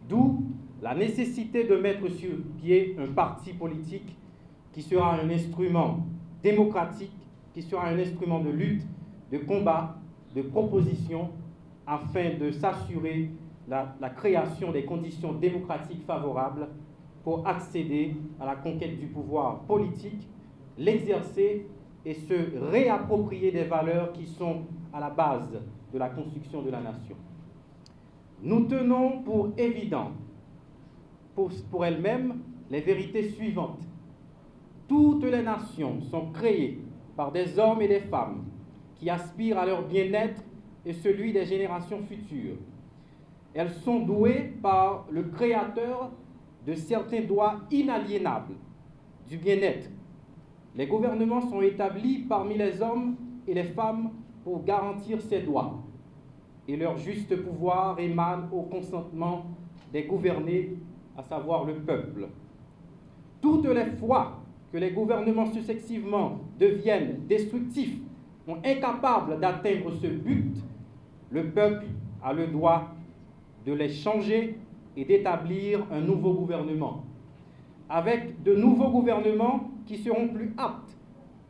D'où la nécessité de mettre sur pied un parti politique qui sera un instrument démocratique, qui sera un instrument de lutte, de combat, de proposition, afin de s'assurer la création des conditions démocratiques favorables pour accéder à la conquête du pouvoir politique, l'exercer et se réapproprier des valeurs qui sont à la base de la construction de la nation. Nous tenons pour évident, pour elles-mêmes, les vérités suivantes. Toutes les nations sont créées par des hommes et des femmes qui aspirent à leur bien-être et celui des générations futures. Elles sont douées par le Créateur de certains droits inaliénables du bien-être. Les gouvernements sont établis parmi les hommes et les femmes pour garantir ces droits. Et leur juste pouvoir émane au consentement des gouvernés, à savoir le peuple. Toutes les fois que les gouvernements successivement deviennent destructifs ou incapables d'atteindre ce but, le peuple a le droit de les changer et d'établir un nouveau gouvernement, avec de nouveaux gouvernements qui seront plus aptes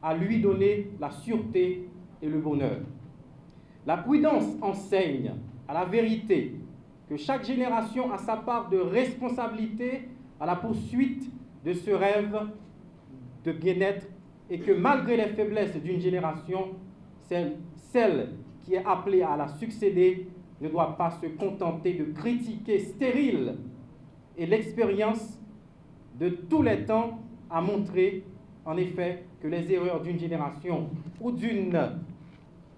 à lui donner la sûreté et le bonheur. La prudence enseigne à la vérité que chaque génération a sa part de responsabilité à la poursuite de ce rêve de bien-être et que malgré les faiblesses d'une génération, celle qui est appelée à la succéder ne doit pas se contenter de critiquer stérile. Et l'expérience de tous les temps a montré, en effet, que les erreurs d'une génération ou d'une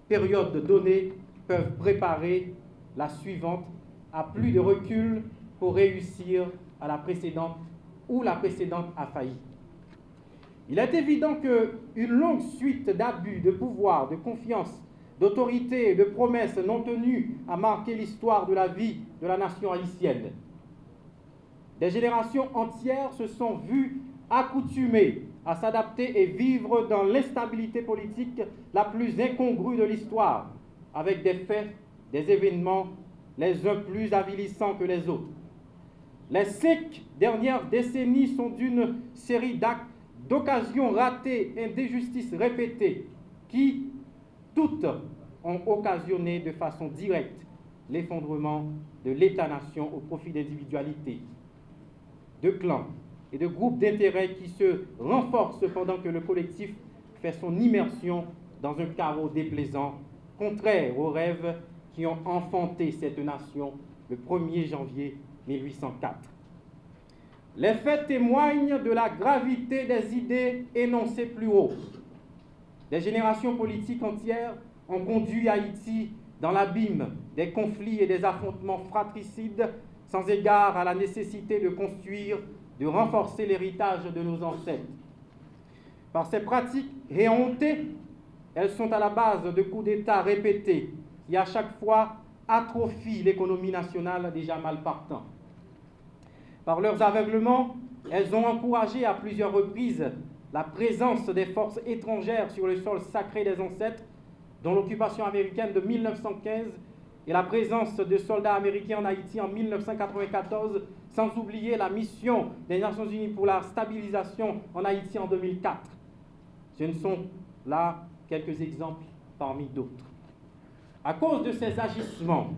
période donnée peuvent préparer la suivante à plus de recul pour réussir à la précédente ou la précédente a failli. Il est évident qu'une longue suite d'abus de pouvoir, de confiance, d'autorité et de promesses non tenues a marqué l'histoire de la vie de la nation haïtienne. Des générations entières se sont vues accoutumées à s'adapter et vivre dans l'instabilité politique la plus incongrue de l'histoire, avec des faits, des événements, les uns plus avilissants que les autres. Les 5 dernières décennies sont d'une série d'actes, d'occasions ratées et d'injustices répétées qui, toutes, ont occasionné de façon directe l'effondrement de l'État-nation au profit d'individualités, de clans et de groupes d'intérêts qui se renforcent pendant que le collectif fait son immersion dans un chaos déplaisant, contraire aux rêves qui ont enfanté cette nation le 1er janvier 1804. Les faits témoignent de la gravité des idées énoncées plus haut. Des générations politiques entières ont conduit Haïti dans l'abîme des conflits et des affrontements fratricides, sans égard à la nécessité de construire, de renforcer l'héritage de nos ancêtres. Par ces pratiques réhontées, elles sont à la base de coups d'État répétés qui, à chaque fois, atrophient l'économie nationale déjà mal partant. Par leurs aveuglements, elles ont encouragé à plusieurs reprises la présence des forces étrangères sur le sol sacré des ancêtres, dont l'occupation américaine de 1915 et la présence de soldats américains en Haïti en 1994, sans oublier la mission des Nations Unies pour la stabilisation en Haïti en 2004. Ce ne sont là quelques exemples parmi d'autres. À cause de ces agissements,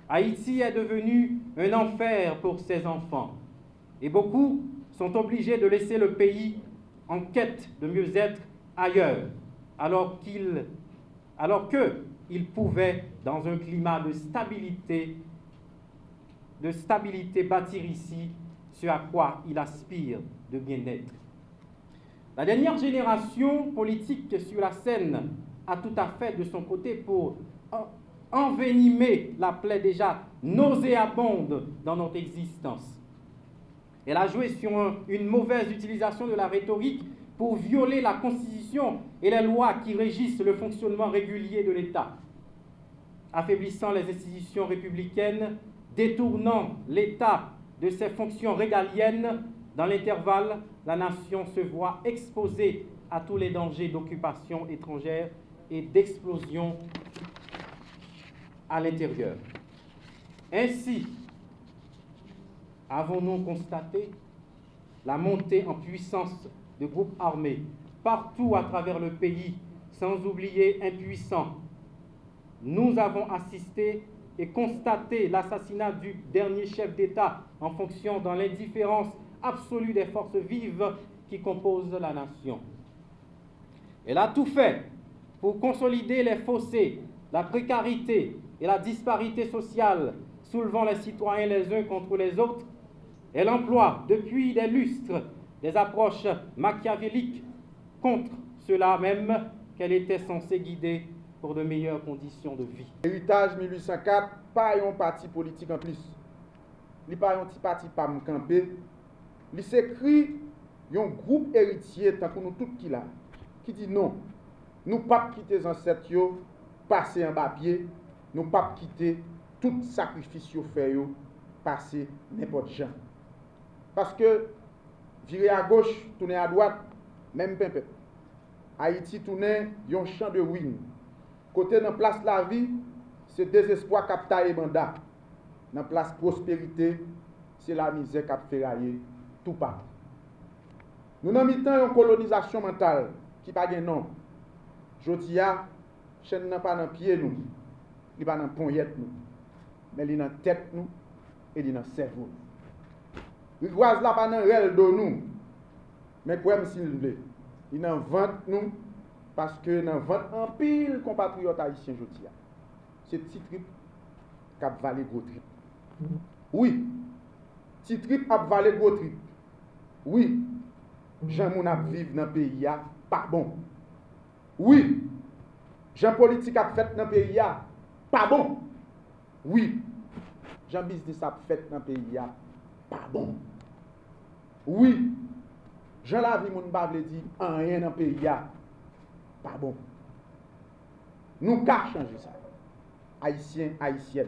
Haïti est devenu un enfer pour ses enfants. Et beaucoup sont obligés de laisser le pays en quête de mieux-être ailleurs, alors qu'ils pouvaient, dans un climat de stabilité, bâtir ici ce à quoi ils aspirent de bien-être. La dernière génération politique sur la scène a tout à fait de son côté pour envenimer la plaie déjà nauséabonde dans notre existence. Elle a joué sur une mauvaise utilisation de la rhétorique pour violer la Constitution et les lois qui régissent le fonctionnement régulier de l'État, affaiblissant les institutions républicaines, détournant l'État de ses fonctions régaliennes. Dans l'intervalle, la nation se voit exposée à tous les dangers d'occupation étrangère et d'explosion à l'intérieur. Ainsi, avons-nous constaté la montée en puissance de groupes armés partout à travers le pays, sans oublier impuissants. Nous avons assisté et constaté l'assassinat du dernier chef d'État en fonction dans l'indifférence absolue des forces vives qui composent la nation. Elle a tout fait pour consolider les fossés, la précarité et la disparité sociale, soulevant les citoyens les uns contre les autres. Elle emploie depuis des lustres des approches machiavéliques contre ceux-là même qu'elle était censée guider pour de meilleures conditions de vie. Héritage 1804, pas un parti politique en plus. Il n'y a pas un petit parti pas me camper. Il s'écrit un groupe héritier, tant que nous tous qui là, qui dit non, nous ne pouvons pas quitter les ancêtres, passer en bas pied, nous ne pouvons pas quitter tout sacrifice fait, passer n'importe gens. Parce que virer à gauche, tourner à droite, même pimpé. Haïti tourner un champ de ruines. Côté dans place la vie, c'est désespoir qui a mandat. Dans place prospérité, c'est la misère qui a ferraillé tout part. Nous avons mis une colonisation mentale qui n'a pas de nom. Jodi a, chaîne n'a pas dans pied nous, il pas dans poignette nous, mais il dans tête nous et il dans cerveau. Rigoise là pas dans réel de nous, mais quoi s'il veut. Il dans ventre nous parce que dans ventre en pile compatriotes haïtiens jodi a. C'est petit trip qui a valé gros trip. Oui. Petit trip a valé gros trip. Oui. Jean moun a vivre dans le pays a pas bon. Oui. Jean politique a fait dans le pays a pas bon. Oui. Jean business a fait dans le pays a pas bon. Oui. Jean la vie moun ba vle di rien dans le pays a pas bon. Nous ka changer ça. Haïtiens, haïtiennes.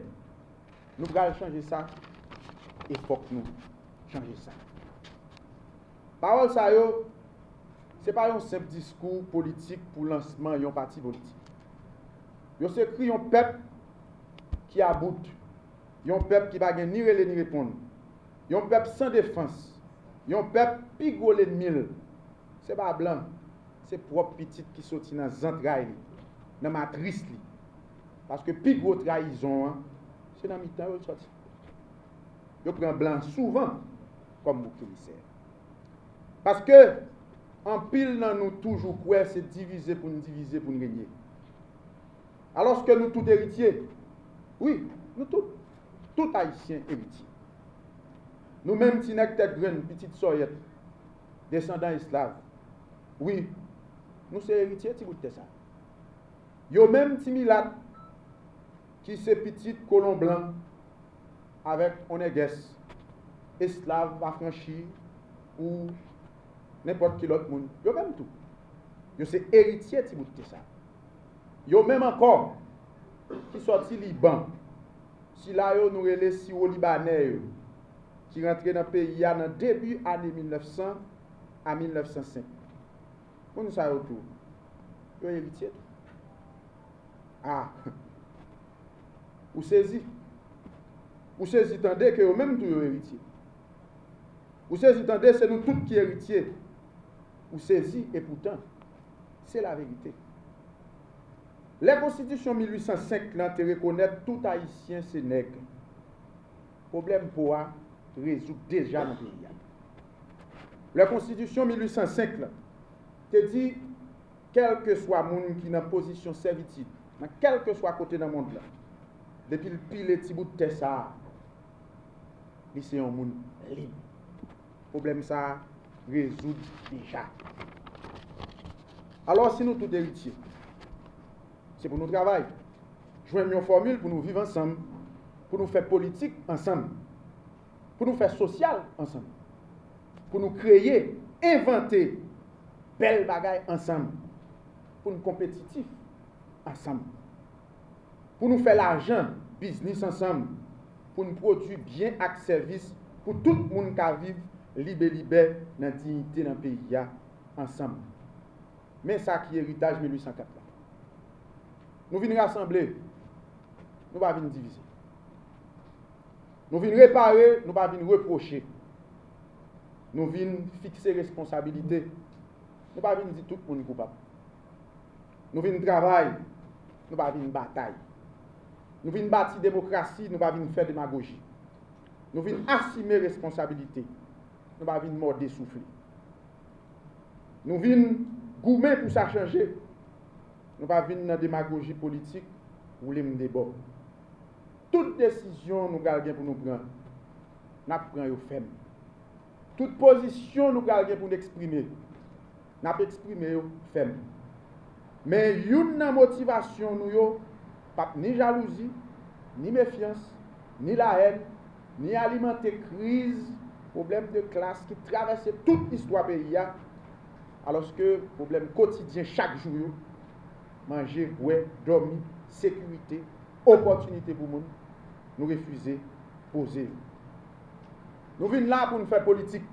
Nous allons changer ça. Il faut que nous changer ça. Parole ça yo, c'est pas un simple discours politique pour lancement d'un parti politique. Yo c'est écrit un peuple qui aboute, un peuple qui va ni relé ni répondre. Un peuple sans défense, un peuple pigolé de mille. C'est pas blanc, c'est propre petit qui sorti dans entrailles, dans matrice li. Parce que plus gros trahison, c'est dans mi-temps où sorti. Yo prend blanc souvent comme bouc émissaire. Parce que en pile dans nous toujours quoi c'est diviser pour nous gagner. Alors que nous tous héritiers, oui, nous tout haïtiens héritiers. Nous même si nous tête graine petite soyette, descendants esclaves. Oui, nous sommes héritiers ti bout de ça. Yo même ti milat qui c'est petit colon blanc avec onégues, esclaves affranchis ou n'importe qui l'autre monde. Yo même tout. Yo c'est héritier ti bout de ça. Yo même encore qui sorti Liban. Si là yo nous relé si au Libanais yo, qui rentré dans le pays dans début année 1900 à 1905. Pour nous ça autour. Yo héritier. Ah. Ou saisi tendez que yo même tout yo héritier. Ou saisi tendez c'est nous tous qui héritiers. Ou saisi et pourtant c'est la vérité. La Constitution 1805 là te reconnaît tout haïtien c'est nègre. Problème pour résoudre déjà dans le pays. La Constitution 1805 là te dit quel que soit monde qui dans position servitude, dans quel que soit côté dans le monde là, depuis le pile petit bout de terre ça, c'est un monde libre. Problème ça résoudre déjà. Alors si nous tous héritiers, c'est pour nous travailler. Joindre une formule pour nous vivre ensemble, pour nous faire politique ensemble, pour nous faire social ensemble, pour nous créer, inventer belles bagailles ensemble, pour nous compétitifs ensemble, pour nous faire l'argent, business ensemble, pour nous produire bien avec service pour tout le monde qui vit libre dans la dignité dans le pays ensemble. Mais ça qui est héritage 1804 là. Nous venons rassembler, nous ne venons pas diviser. Nous venons réparer, nous pas venir reprocher. Nous venons fixer responsabilité. Nous pas venir dire tout le monde coupable. Nous venons travailler, nous pas venir bataille. Nous venons bâtir démocratie, nous pas venir faire démagogie. Nous venons assumer responsabilité. Nous pas venir morder souffler. Nous venons goumer pour ça changer. Nous pas venir dans démagogie politique pour les débords. Toute décision nous gardons pour nous prendre, nous prenons au ferme. Toute position nous gardons pour nous exprimer, nous exprimons ferme. Mais une motivation nous pas ni jalousie, ni méfiance, ni la haine, ni alimenter crise, problème de classe qui traverse toute l'histoire pays, alors que problème quotidien chaque jour, manger, boire, dormir, sécurité, opportunité pour nous, nous refuser, poser. Nous venons là pour nous faire politique.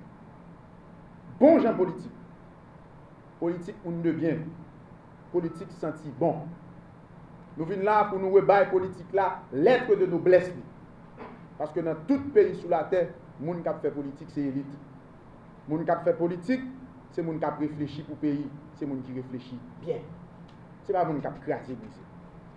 Bon gens politique. Politique pour nous de bien. Politique senti bon. Nous venons là pour nous rebailler politique là, lettre de noblesse. Parce que dans tout pays sur la terre, les gens qui fait politique, c'est élite. Les gens qui fait politique, c'est les gens qui réfléchissent pour le pays. C'est les gens qui réfléchissent bien. Ce n'est pas les gens qui crasent.